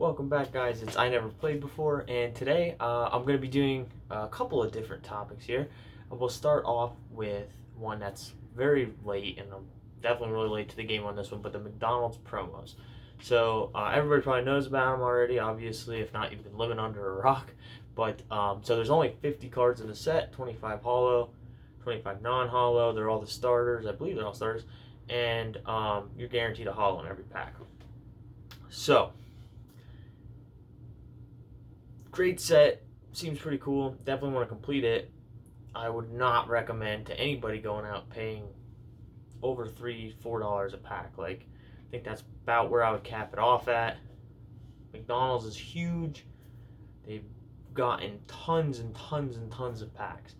Welcome back, guys. It's I Never Played Before, and today I'm going to be doing a couple of different topics here. We'll start off with one that's very late, and I'm definitely really late to the game on this one, but the McDonald's promos. So everybody probably knows about them already, obviously. If not, you've been living under a rock. But so there's only 50 cards in the set, 25 hollow, 25 non-hollow. They're all the starters. I believe they're all starters. And you're guaranteed a hollow in every pack. So great set, seems pretty cool. Definitely want to complete it. I would not recommend to anybody going out paying over $3-4 a pack. Like, I think that's about where I would cap it off at. McDonald's is huge. They've gotten tons and tons and tons of packs.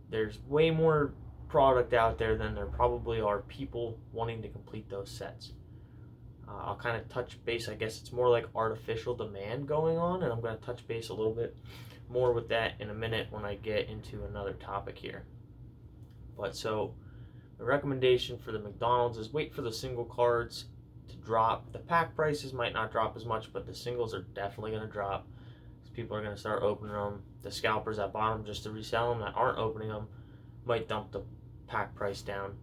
There's way more product out there than there probably are people wanting to complete those sets. I'll kind of touch base, I guess it's more like artificial demand going on, and I'm going to touch base a little bit more with that in a minute when I get into another topic here. But so, the recommendation for the McDonald's is wait for the single cards to drop. The pack prices might not drop as much, but the singles are definitely going to drop. People are going to start opening them. The scalpers that bought them just to resell them that aren't opening them might dump the pack price down.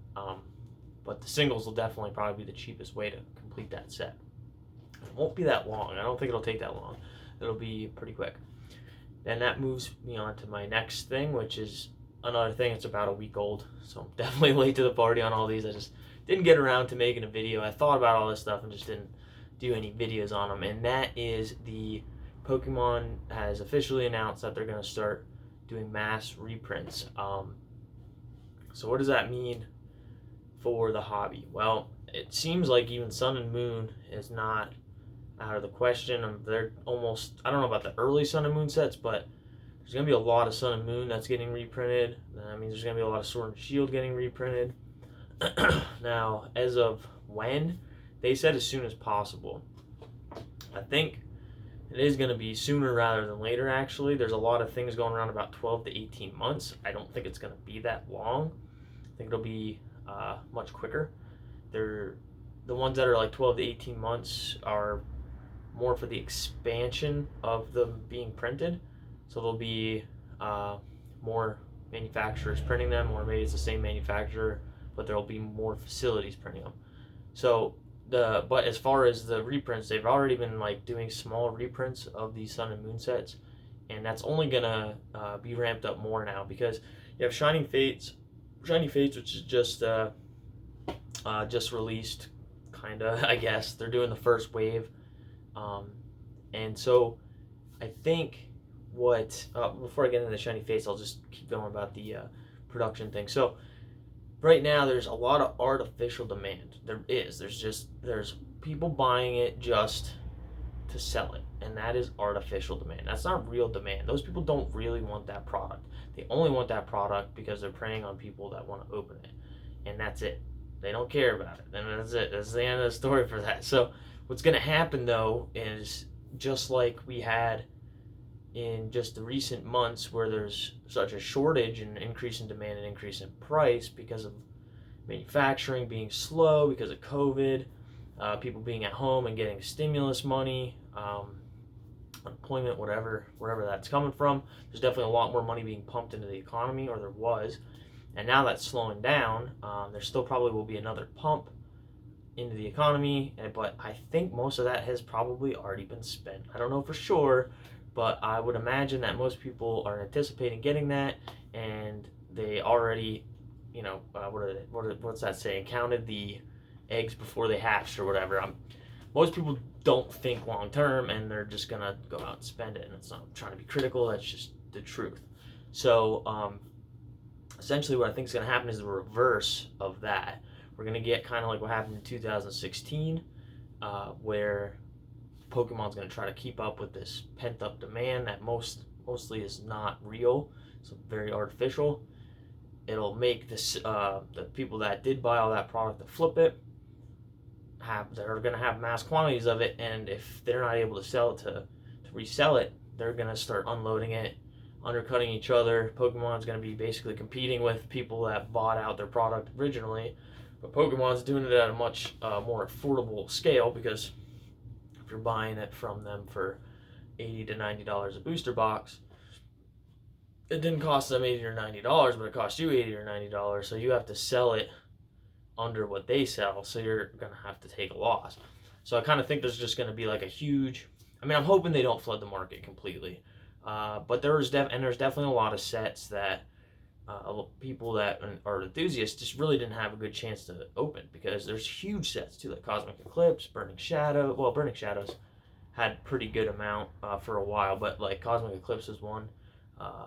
But the singles will definitely probably be the cheapest way to complete that set. It won't be that long. I don't think it'll take that long. It'll be pretty quick. Then that moves me on to my next thing, which is another thing. It's about a week old, so I'm definitely late to the party on all these. I just didn't get around to making a video. I thought about all this stuff and just didn't do any videos on them. And that is the Pokemon has officially announced that they're going to start doing mass reprints. So what does that mean for the hobby? Well, it seems like even Sun and Moon is not out of the question. They're almost, I don't know about the early Sun and Moon sets, but there's going to be a lot of Sun and Moon that's getting reprinted. That means there's going to be a lot of Sword and Shield getting reprinted. Now, as of when? They said as soon as possible. I think it is going to be sooner rather than later, actually. There's a lot of things going around about 12 to 18 months. I don't think it's going to be that long. I think it'll be much quicker. The ones that are like 12 to 18 months are more for the expansion of them being printed. So there'll be more manufacturers printing them, or maybe it's the same manufacturer, but there'll be more facilities printing them. So but as far as the reprints, they've already been like doing small reprints of these Sun and Moon sets, and that's only gonna be ramped up more now because you have Shiny Fates, which is just released, kinda. I guess they're doing the first wave, and so I think what before I get into the Shiny Fates, I'll just keep going about the production thing. So right now, there's a lot of artificial demand. There's people buying it just to sell it, and that is artificial demand. That's not real demand. Those people don't really want that product. They only want that product because they're preying on people that want to open it, and that's it. They don't care about it, and that's it. That's the end of the story for that. So what's going to happen, though, is just like we had in just the recent months where there's such a shortage and increase in demand and increase in price because of manufacturing being slow, because of COVID, people being at home and getting stimulus money, unemployment, wherever that's coming from. There's definitely a lot more money being pumped into the economy, or there was, and now that's slowing down. There still probably will be another pump into the economy, but I think most of that has probably already been spent. I don't know for sure, but I would imagine that most people are anticipating getting that, and they already, what's that saying? Counted the eggs before they hatched or whatever. Most people don't think long term, and they're just gonna go out and spend it. And it's not trying to be critical. That's just the truth. So essentially, what I think is gonna happen is the reverse of that. We're gonna get kind of like what happened in 2016, where Pokemon's going to try to keep up with this pent-up demand that mostly is not real. It's very artificial. It'll make this the people that did buy all that product to flip it they're going to have mass quantities of it, and if they're not able to sell it to resell it, they're going to start unloading it, undercutting each other. Pokemon's going to be basically competing with people that bought out their product originally, but Pokemon's doing it at a much more affordable scale because if you're buying it from them for $80 to $90 a booster box, it didn't cost them $80 or $90, but it cost you $80 or $90. So you have to sell it under what they sell. So you're gonna have to take a loss. So I kind of think there's just gonna be like a huge. I mean, I'm hoping they don't flood the market completely, but there's definitely a lot of sets that people that are enthusiasts just really didn't have a good chance to open, because there's huge sets too, like Cosmic Eclipse, Burning Shadow. Well, Burning Shadows had pretty good amount for a while, but like Cosmic Eclipse is one.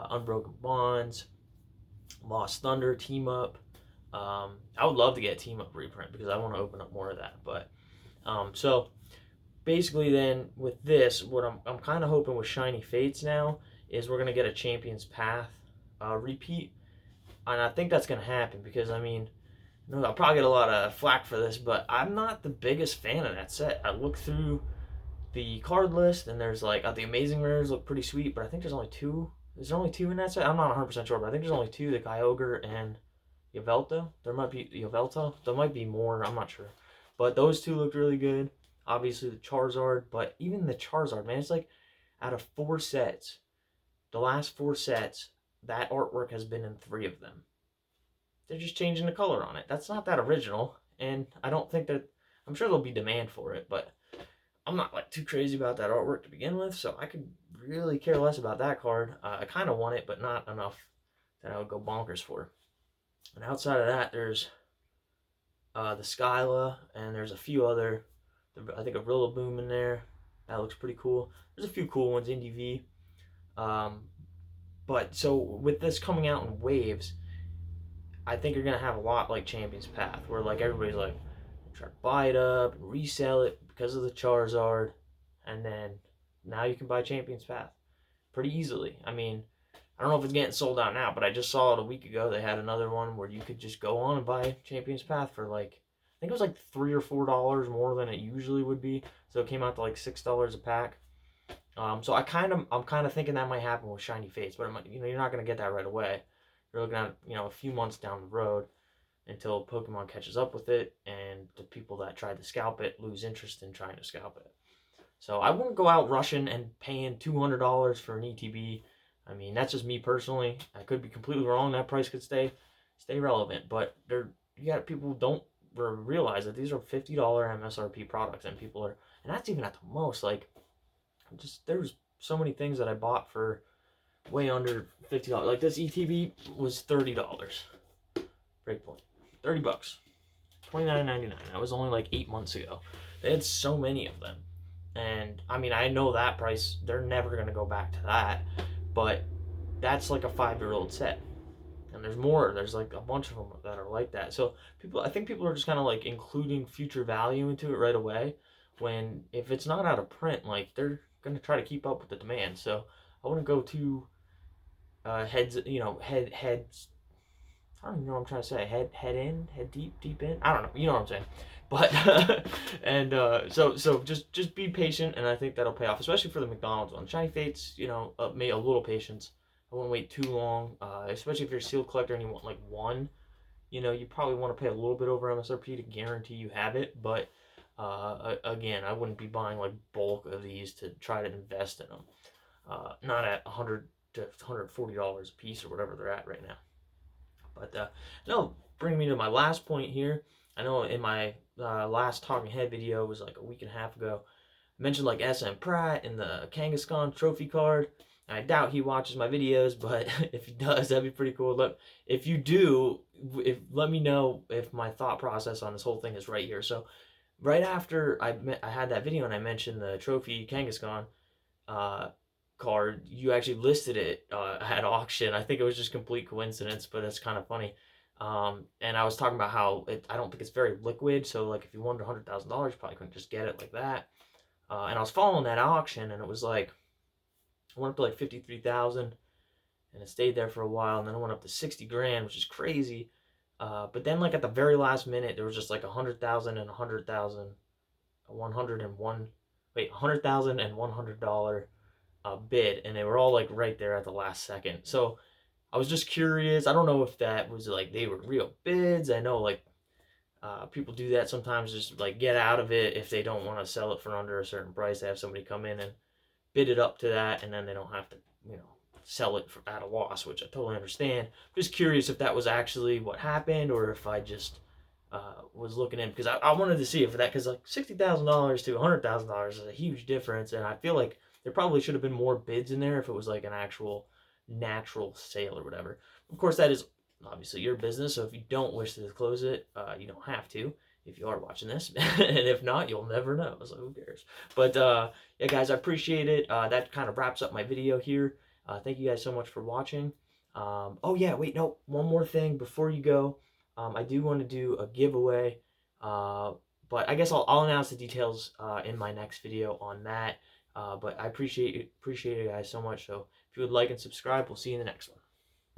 Unbroken Bonds, Lost Thunder, Team Up. I would love to get Team Up reprint because I want to open up more of that. But so basically, then with this, what I'm kind of hoping with Shiny Fates now is we're gonna get a Champions Path repeat, and I think that's gonna happen because I mean, I'll probably get a lot of flack for this, but I'm not the biggest fan of that set. I look through the card list and there's like the Amazing Rares look pretty sweet, but I think there's only two. Is there only two in that set? I'm not 100% sure, but I think there's only two, the Kyogre and Yveltal. There might be Yveltal. There might be more. I'm not sure. But those two looked really good. Obviously the Charizard, but even the Charizard, man, it's like out of 4 sets, the last 4 sets, that artwork has been in 3 of them. They're just changing the color on it. That's not that original, and I don't think that. I'm sure there'll be demand for it, but I'm not like too crazy about that artwork to begin with, so I could really care less about that card. I kind of want it, but not enough that I would go bonkers for. And outside of that, there's the Skyla, and there's a few other. I think a Rillaboom in there. That looks pretty cool. There's a few cool ones, Indie V. But so with this coming out in waves, I think you're gonna have a lot like Champions Path, where like everybody's like try to buy it up and resell it because of the Charizard, and then now you can buy Champions Path pretty easily. I mean, I don't know if it's getting sold out now, but I just saw it a week ago. They had another one where you could just go on and buy Champions Path for like, I think it was like $3 or $4 more than it usually would be. So it came out to like $6 a pack. So I'm kind of thinking that might happen with Shiny Fates, but you're not gonna get that right away. You're looking at a few months down the road until Pokemon catches up with it, and the people that tried to scalp it lose interest in trying to scalp it. So I wouldn't go out rushing and paying $200 for an ETB. I mean, that's just me personally. I could be completely wrong. That price could stay relevant, but you got people who don't realize that these are $50 MSRP products, and people are, and that's even at the most. Like, there's so many things that I bought for way under $50. Like this ETB was $30. Breakpoint, $30, $29.99. That was only like 8 months ago. They had so many of them, and I mean, I know that price. They're never gonna go back to that, but that's like a 5-year-old set, and there's more. There's like a bunch of them that are like that. So I think people are just kind of like including future value into it right away. When if it's not out of print, like they're gonna try to keep up with the demand. So I wouldn't go too heads. I don't even know what I'm trying to say. Head deep in. I don't know. You know what I'm saying. But and so just be patient, and I think that'll pay off, especially for the McDonald's one. Shiny Fates, may a little patience. I wouldn't wait too long, especially if you're a sealed collector and you want like one. You probably want to pay a little bit over MSRP to guarantee you have it. But again, I wouldn't be buying like bulk of these to try to invest in them. Not at $100 to $140 a piece or whatever they're at right now. But no, bring me to my last point here. I know in my last Talking Head video, was like a week and a half ago, I mentioned like SM Pratt and the Kangaskhan trophy card. I doubt he watches my videos, but if he does, that'd be pretty cool. Look, if you do, let me know if my thought process on this whole thing is right here. So right after I had that video and I mentioned the trophy Kangaskhan card, you actually listed it at auction. I think it was just complete coincidence, but it's kind of funny. And I was talking about how I don't think it's very liquid, so like if you wanted $100,000, you probably couldn't just get it like that. And I was following that auction, and it was like, I went up to like 53,000, and it stayed there for a while, and then it went up to 60 grand, which is crazy. But then like at the very last minute, there was just like 100,000 and 100,000, 101, wait, 100,000 and $100 bid, and they were all like right there at the last second. So I was just curious. I don't know if that was like they were real bids. I know like People do that sometimes, just like get out of it if they don't want to sell it for under a certain price. They have somebody come in and bid it up to that, and then they don't have to, sell it at a loss, which I totally understand. Just curious if that was actually what happened, or if I just was looking in, because I wanted to see if that, because like $60,000 to $100,000 is a huge difference, and I feel like there probably should have been more bids in there if it was like an actual natural sale or whatever. Of course, that is obviously your business, so if you don't wish to disclose it, you don't have to. If you are watching this, and if not, you'll never know. So who cares? But yeah, guys, I appreciate it. That kind of wraps up my video here. Thank you guys so much for watching. Oh yeah, wait, no, one more thing before you go. I do want to do a giveaway, but I guess I'll announce the details in my next video on that. But I appreciate it guys so much. So if you would like and subscribe, we'll see you in the next one.